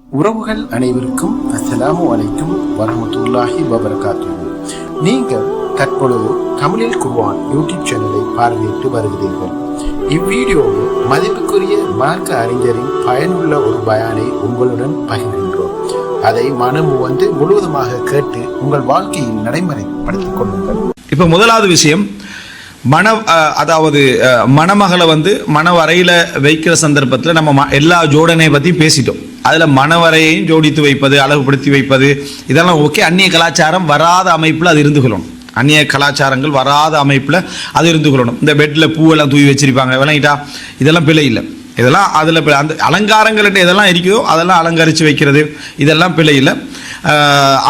உறவுகள் அனைவருக்கும் அஸ்ஸலாமு அலைக்கும் வரஹ்மத்துல்லாஹி வபரகாத்துஹு. நீங்கள் தற்பொழுது தமிழில் குர்ஆன் யூடியூப் சேனலை பார்வையிட்டு வருகிறீர்கள். இவ்வீடியோவில் மதிப்புக்குரிய மார்க்க அறிஞரின் பயனுள்ள ஒரு பயானை உங்களுடன் பகிர்கின்றோம். அதை மனமு முழுவதுமாக கேட்டு உங்கள் வாழ்க்கையில் நடைமுறைப்படுத்திக் கொள்ளுங்கள். இப்ப முதலாவது விஷயம், அதாவது மணமகளை மணவரையில வைக்கிற சந்தர்ப்பத்தில் நம்ம எல்லா ஜோடனை பத்தி பேசிட்டோம். அதுல மணவரையையும் ஜோடித்து வைப்பது, அழகுபடுத்தி வைப்பது, இதெல்லாம் ஓகே. அந்நிய கலாச்சாரம் வராத அமைப்புல அது இருந்து கொள்ளணும். அந்நிய கலாச்சாரங்கள் வராத அமைப்புல அது இருந்து கொள்ளணும். இந்த பெட்ல பூவெல்லாம் தூவி வச்சிருப்பாங்க, விளங்கிட்டா, இதெல்லாம் பிழை இல்லை. இதெல்லாம் அதுல அந்த அலங்காரங்கள் எதெல்லாம் இருக்குதோ அதெல்லாம் அலங்கரித்து வைக்கிறது, இதெல்லாம் பிழை இல்லை.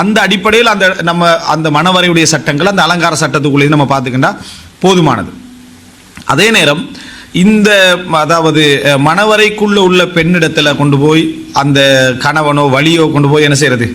அந்த அடிப்படையில் அந்த மணவரையுடைய சட்டங்கள் அந்த அலங்கார சட்டத்துக்குள்ளே நம்ம பார்த்துக்கிட்டா போதுமானது. அதே நேரம் அதாவது மணவரைக்குள்ள உள்ள பெண்ணிடத்துல கொண்டு போய் அந்த கணவனோ வலியோ கொண்டு போய் என்ன செய்யறது,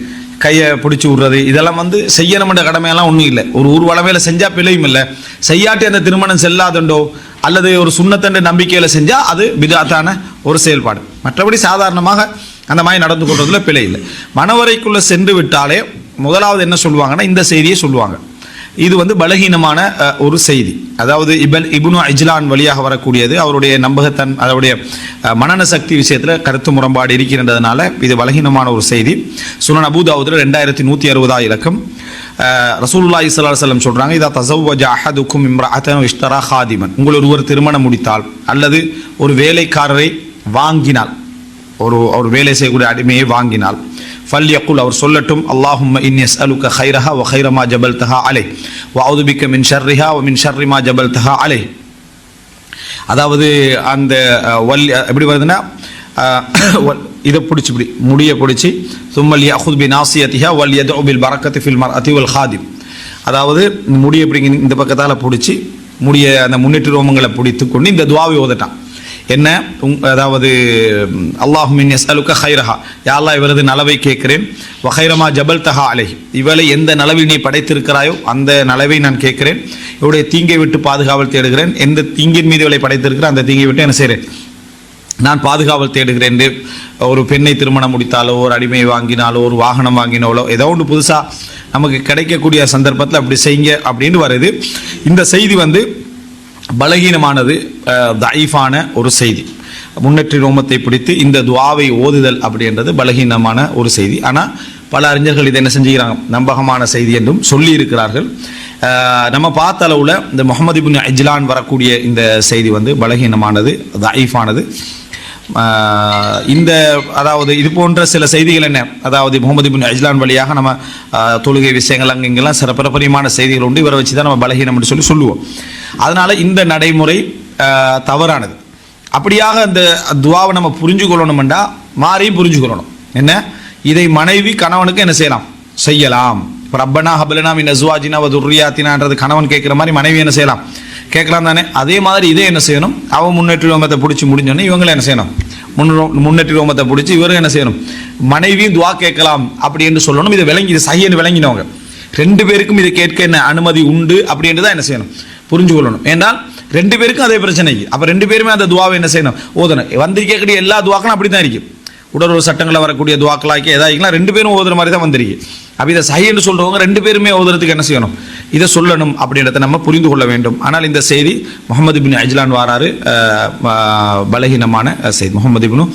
கையை பிடிச்சி விடுறது, இதெல்லாம் செய்யணும்ன்ற கடமையெல்லாம் ஒன்றும் இல்லை. ஒரு ஊர்வலமையில செஞ்சா பிழையும் இல்லை. செய்யாட்டி அந்த திருமணம் செல்லாதுண்டோ அல்லது ஒரு சுண்ணத்தண்டு நம்பிக்கையில செஞ்சா அது பிதாத்தான ஒரு செயல்பாடு. மற்றபடி சாதாரணமாக அந்த மாதிரி நடந்து கொள்றதுல பிழை இல்லை. மணவரைக்குள்ள சென்று விட்டாலே முதலாவது என்ன சொல்லுவாங்கன்னா இந்த செய்தியை சொல்லுவாங்க. இது பலகீனமான ஒரு செய்தி. அதாவது இப்னு இஜ்லான் வழியாக வரக்கூடியது. அவருடைய நம்பகத்தன், அவருடைய மனன சக்தி விஷயத்தில் கருத்து முரண்பாடு இருக்கின்றதுனால இது பலகீனமான ஒரு செய்தி. சுனன் அபூ தாவூதுல 2160 இலக்கம். ரசூலுல்லாஹி ஸல்லல்லாஹு அலைஹி வஸல்லம் சொல்றாங்க, இதா தஸவ்வஜ அஹதுக்கும் இம்ரஅத்தன் இஷ்தரா ஹாதிமன், ஒருவர் திருமணம் முடித்தால் அல்லது ஒரு வேலைக்காரரை வாங்கினால், ஒரு வேலை செய்யக்கூடிய அடிமையை வாங்கினால், ஃபல்யகுல், அவர் சொல்லட்டும், அல்லாஹும்ம இன்னி அஸ்அலுக கைரஹா வ கைர மா ஜபல்தஹா அலைஹ் வ அஊது பிக்க மின் ஷர்ரிஹா வ மின் ஷர்ரி மா ஜபல்தஹா அலைஹ். அதாவது அந்த எப்படி வருதுன்னா, இதை பிடிச்சி இப்படி முடியை பிடிச்சி சும்மல் யஅஹுத் பி நாசியத்திஹா வல் யதுஉ பில் பரக்கத்தி ஃபில் மர்அதி வல் ஹாதிம். அதாவது முடியை இப்படி இந்த பக்கத்தால் பிடிச்சி முடிய அந்த முன்னேற்று ரோமங்களை பிடித்து கொண்டு இந்த துவாவை ஓதட்டான். என்ன, அதாவது அல்லாஹும்ம இன்னி அஸ்அலுக கைரஹா, யா அல்லாஹ் இவரது நலவை கேட்கிறேன், வ கைர மா ஜபல்தஹா அலைஹ், இவளை எந்த நலவை நீ படைத்திருக்கிறாயோ அந்த நலவை நான் கேட்கிறேன், இவருடைய தீங்கை விட்டு பாதுகாவல் தேடுகிறேன், எந்த தீங்கின் மீது இவளை படைத்திருக்கிறேன் அந்த தீங்கை விட்டு என்ன செய்கிறேன், நான் பாதுகாவல் தேடுகிறேன். ஒரு பெண்ணை திருமணம் முடித்தாலோ, ஒரு அடிமையை வாங்கினாலோ, ஒரு வாகனம் வாங்கினாலோ, ஏதோ ஒன்று புதுசாக நமக்கு கிடைக்கக்கூடிய சந்தர்ப்பத்தில் அப்படி செய்யுங்க அப்படின்னு வருது. இந்த செய்தி பலகீனமானது, தஈஃபான ஒரு செய்தி. முன்னேற்றி ரோமத்தை பிடித்து இந்த துவாவை ஓதுதல் அப்படின்றது பலகீனமான ஒரு செய்தி. ஆனால் பல அறிஞர்கள் இதை என்ன செஞ்சுக்கிறாங்க, நம்பகமான செய்தி என்றும் சொல்லி இருக்கிறார்கள். நம்ம பார்த்த அளவில் இந்த முஹம்மது இப்னு இஜ்லான் வரக்கூடிய இந்த செய்தி பலகீனமானது, தஈஃபானது. அதாவது இது போன்ற சில செய்திகள் என்ன, அதாவது முஹம்மது இப்னு இஜ்லான் வழியாக நம்ம தொழுகை விஷயங்கள் அங்கெங்கெல்லாம் சிறப்பரிமான செய்திகள் உண்டு, இவரை வச்சு தான் நம்ம பலகீனம் என்று சொல்லுவோம். அதனால இந்த நடைமுறை தவறானது. அப்படியாக அந்த துவாவை நம்ம புரிஞ்சு கொள்ளணும்டா மாறியும் புரிஞ்சுக்கொள்ளணும். என்ன, இதை மனைவி கணவனுக்கு என்ன செய்யலாம். இப்போ ரப்பனா ஹப்லனா மின் அஸ்வாஜினா வ துர்ரியாத்தினான்றது கணவன் கேட்குற மாதிரி மனைவி என்ன செய்யலாம், கேட்கலாம் தானே. அதே மாதிரி இதே என்ன செய்யணும், அவன் முன்னேற்றி ரோமத்தை பிடிச்சி முடிஞ்சோடனே இவங்களை என்ன செய்யணும், முன்னேற்றி ரோமத்தை பிடிச்சி இவரும் என்ன செய்யணும், மனைவியும் துவா கேட்கலாம் அப்படி என்று சொல்லணும். இதை இது சஹீன்னு விளங்கினவங்க ரெண்டு பேருக்கும் இதை கேட்க என்ன அனுமதி உண்டு அப்படின்றதான் என்ன செய்யணும், புரிஞ்சு கொள்ளணும். ஏன்னால் ரெண்டு பேருக்கும் அதே பிரச்சனைக்கு, அப்போ ரெண்டு பேருமே அந்த துவாவை என்ன செய்யணும், ஓதணும். வந்திருக்கக்கூடிய எல்லா துவாக்களும் அப்படி தான் இருக்கும். உடல் சட்டங்களில் வரக்கூடிய துவாக்களாக்கி எதாயிருக்கலாம் ரெண்டு பேரும் ஓதுற மாதிரி தான் வந்திருக்கு. அப்போ இதை சஹீன்னு சொல்றவங்க ரெண்டு பேருமே ஓதுறதுக்கு என்ன செய்யணும், இதை சொல்லணும் அப்படின்றத நம்ம புரிந்து கொள்ள வேண்டும். ஆனால் இந்த செய்தி முஹம்மது இப்னு இஜ்லான் வாராரு, பலகீனமான செய்தி, முஹம்மது இப்னு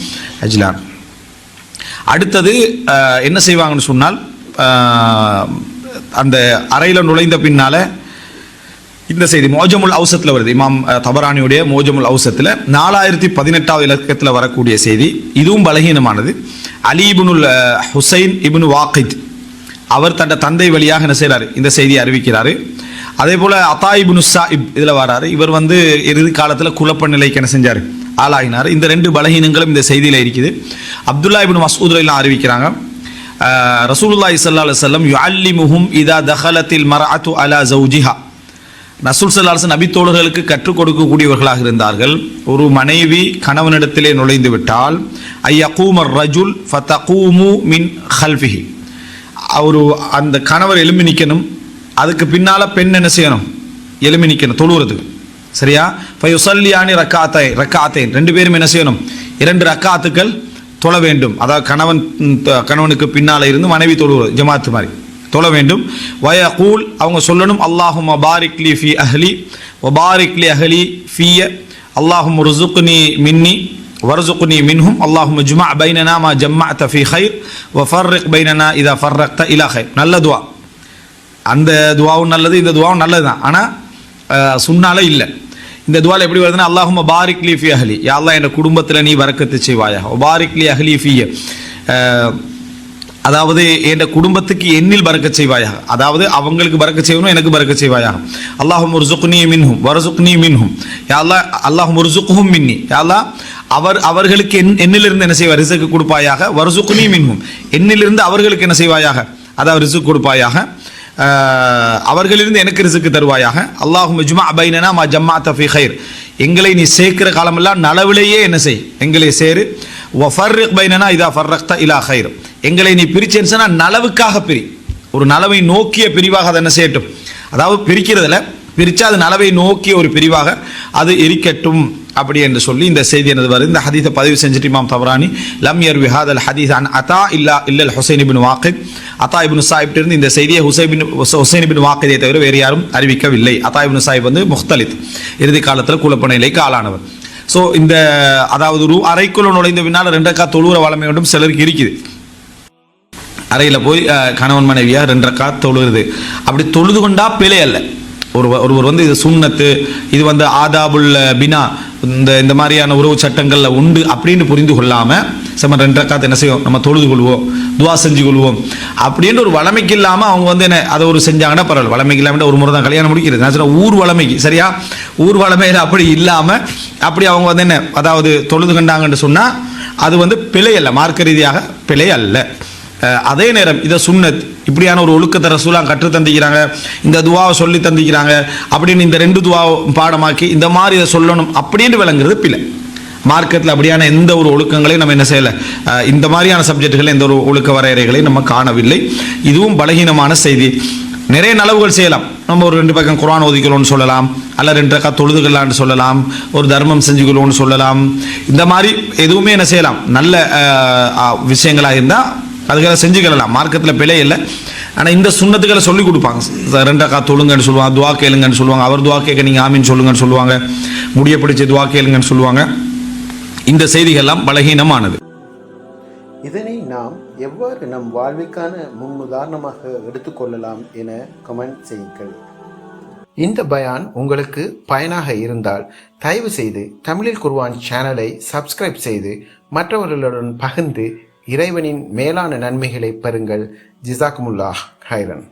இஜ்லான். அடுத்தது என்ன செய்வாங்கன்னு சொன்னால், அந்த அறையில் நுழைந்த பின்னால இந்த செய்தி மோஜமுல் அவுசத்தில் வருது. இமாம் தபரானியுடைய மோஜமுல் அவுசத்தில் 4018 இலக்கத்தில் வரக்கூடிய செய்தி. இதுவும் பலகீனமானது. அலி இப்னுல் ஹுசைன் இப்னு வாக்கித் அவர் தன் தந்தை வழியாக என்ன செய்கிறாரு, இந்த செய்தியை அறிவிக்கிறாரு. அதே போல அத்தா இப்னு ஸாயிப் இதில் வராரு. இவர் இறுதி காலத்தில் குழப்ப நிலைக்கு என்ன செஞ்சார், ஆளாகினார். இந்த ரெண்டு பலகீனங்களும் இந்த செய்தியில் இருக்குது. அப்துல்லா இப்னு மஸ்ஊத் எல்லாம் அறிவிக்கிறாங்க, ரசூலுல்லாஹி ஸல்லல்லாஹு அலைஹி வஸல்லம் யுஅல்லிமுஹும் இதா தகலத்தில் மர்அத்து அலா ஜௌஜிஹா, ரசூல் ஸல்லல்லாஹு அலைஹி வஸல்லம் நபி தோழர்களுக்கு கற்றுக் கொடுக்கக்கூடியவர்களாக இருந்தார்கள். ஒரு மனைவி கணவனிடத்திலே நுழைந்து விட்டால் ஐயகூமர் ரஜுல் ஃபதகூமு மின் ஹல்ஃபிஹி, அந்த கணவர் எழும்பி நிற்கணும், அதுக்கு பின்னால பெண் என்ன செய்யணும், எழும்பி நிற்கணும் தொழுகிறதுக்கு. சரியா, ஃபயுஸல்லியானி ரக்காத்தைன், ரெண்டு பேரும் என்ன செய்யணும், 2 ரக்காத்துக்கள் தொழ வேண்டும். அதாவது கணவனுக்கு பின்னால் இருந்து மனைவி தொழுவது ஜமாத்து மாதிரி தொழ வேண்டும். வயகூல் அவங்க சொல்லணும், அல்லாஹும்ம பாரிக் லி ஃபி அஹ்லி வ பாரிக் லி அஹ்லி ஃபிய அல்லாஹும்ம ருஸுக்னி மின்னி வர்ஸுக்னி மின்ஹும் அல்லாஹும்ம ஜுமா பைனனா மா ஜம்மஅத ஃபி கைர் வ ஃபர்ரிக் பைனனா இதா ஃபர்ரக்த இலா கைர். நல்ல துவா. அந்த துவாவும் நல்லது, இந்த துவாவும் நல்லது தான். ஆனால் சுன்னால இல்லை. இந்த துவாவில் எப்படி வருதுன்னா, அல்லாஹும்ம பாரிக் லி ஃபி அஹ்லி, யா அல்லாஹ் என் குடும்பத்தில் நீ பரக்கத்து செய்வாயாக. பாரிக் லி அஹ்லி ஃபிய, அதாவது என் குடும்பத்துக்கு என்னில் பரக்கத் செய்வாயாக. அதாவது அவங்களுக்கு பரக்கத் செய்யணும், எனக்கு பரக்கத் செய்வாயாக. அல்லாஹும்ம ருஸுக்னி மின்ஹும் வர்ஸுக்னி மின்ஹும், யா அல்லாஹ் அல்லாஹும்ம ருஸுக்ஹும் மின்னி, யா அல்லாஹ் அவர்களுக்கு என்னிலிருந்து என்ன செய்வாய், ரிஸ்க் கொடுப்பாயாக. வர்ஸுக்னி மின்ஹும், என்னிலிருந்து அவர்களுக்கு என்ன செய்வாயாக, அதாவது ரிஸ்க் கொடுப்பாயாக. அவர்களிலிருந்து எனக்கு ரிஸ்க் தருவாயாக. அல்லாஹும்ம ஜுமா பைனனா மா ஜம்மஅத ஃபீ கைர், எங்களை நீ சேர்க்கிற காலமெல்லாம் நலவிலேயே என்ன செய், எங்களை சேரு. வ ஃபர்ரிக் பைனனா இதா ஃபர்ரக்த இலா கைர், எங்களை நீ பிரிச்சேன்னு சொன்னா நலவுக்காக பிரி, ஒரு நலவை நோக்கிய பிரிவாக அதை என்ன செய்யட்டும். அதாவது பிரிக்கிறதுல பிரிச்சா அது நலவை நோக்கிய ஒரு பிரிவாக அது இருக்கட்டும் அப்படி என்று சொல்லி இந்த செய்தி என்னது வருது. இந்த ஹதீஸை பதிவு செஞ்சுட்டு இமாம் தபரானி லம் யர்வி ஹாதல் ஹதீஸ் அன் அதா இல்லல் ஹுசைன் இப்னு வாக்கித், அதா இப்னு சாயிப் இருந்து இந்த செய்தியை ஹுசைன் இப்னு வாக்கிதை தவிர வேறு யாரும் அறிவிக்கவில்லை. அதா இப்னு சாயிப் வந்து முஹ்தலித், இறுதி காலத்தில் குழப்ப நிலைக்கு ஆளானவர். ஸோ இந்த அதாவது அறைக்குள்ள நுழைந்த பின்னால் 2 ரக்காத் தொழுகிற வளமை ஒன்றும் சிலருக்கு இருக்குது. அறையில் போய் கணவன் மனைவியா 2 ரக்காத் தொழுகிறது, அப்படி தொழுது கொண்டா பிழை அல்ல. ஒருவர் வந்து இது சுன்னத்து, இது வந்து ஆதாபுல் பினா, இந்த மாதிரியான உறவு சட்டங்களில் உண்டு அப்படின்னு புரிந்து கொள்ளாமல் நம்ம 2 ரக்காத் என்ன செய்வோம், நம்ம தொழுது கொள்வோம், துவா செஞ்சு கொள்வோம் அப்படின்ற ஒரு வளமைக்கு இல்லாமல் அவங்க வந்து என்ன அதை ஒரு செஞ்சாங்கன்னா பரவாயில்ல. வளமைக்கு இல்லாமல் ஒரு முறை தான் கல்யாணம் முடிக்கிறது, நான் சொல்ல ஊர் வளமைக்கு, சரியா, ஊர் வளமையில் அப்படி இல்லாமல் அப்படி அவங்க வந்து என்ன அதாவது தொழுது கண்டாங்கன்னு சொன்னால் அது வந்து பிழை அல்ல, மார்க்க ரீதியாக பிழை அல்ல. அதே நேரம் இதை சுன்னத் இப்படியான ஒரு ஒழுக்கத்தை ரசூலாம் கற்று தந்திக்கிறாங்க, இந்த துவாவை சொல்லி தந்திக்கிறாங்க அப்படின்னு இந்த 2 துவாவை பாடமாக்கி இந்த மாதிரி இதை சொல்லணும் அப்படின்னு விளங்குறது பிழை. மார்க்கத்தில் அப்படியான எந்த ஒரு ஒழுக்கங்களையும் நம்ம என்ன செய்யலை, இந்த மாதிரியான சப்ஜெக்டுகள் எந்த ஒரு ஒழுக்க வரையறைகளை நம்ம காணவில்லை. இதுவும் பலகீனமான செய்தி. நிறைய நலவுகள் செய்யலாம். நம்ம ஒரு 2 பக்கம் குர்ஆன் ஓதிக்கணும்னு சொல்லலாம், அல்ல 2 ரக்காத் தொழுதுகளான்னு சொல்லலாம், ஒரு தர்மம் செஞ்சுக்கணும்னு சொல்லலாம். இந்த மாதிரி எதுவுமே என்ன செய்யலாம், நல்ல விஷயங்களாக இருந்தால் அதுக்காக செஞ்சுக்கலாம், மார்க்கத்தில் பிழை இல்லை. ஆனால் இந்த சுண்ணத்துக்களை சொல்லிக் கொடுப்பாங்க. 2 ரக்காத் தொழுங்கன்னு சொல்லுவாங்க, துவா கேளுங்கன்னு சொல்லுவாங்க, அவர் துவா கேட்க நீங்கள் ஆமீன் சொல்லுங்கன்னு சொல்லுவாங்க, முடிய பிடிச்ச துவா கேளுங்கன்னு சொல்லுவாங்க. இந்த செய்திகள்லாம் பலகீனமானது. இதனை நாம் எவ்வாறு நம் வாழ்விற்கான முன்னுதாரணமாக எடுத்துக்கொள்ளலாம் என கமெண்ட் செய்யுங்கள். இந்த பயான் உங்களுக்கு பயனாக இருந்தால் தயவு செய்து தமிழில் குர்ஆன் சேனலை சப்ஸ்கிரைப் செய்து மற்றவர்களுடன் பகிர்ந்து இறைவனின் மேலான நன்மைகளை பெறுங்கள். ஜிசாக்குமுல்லாஹ் ஹைரன்.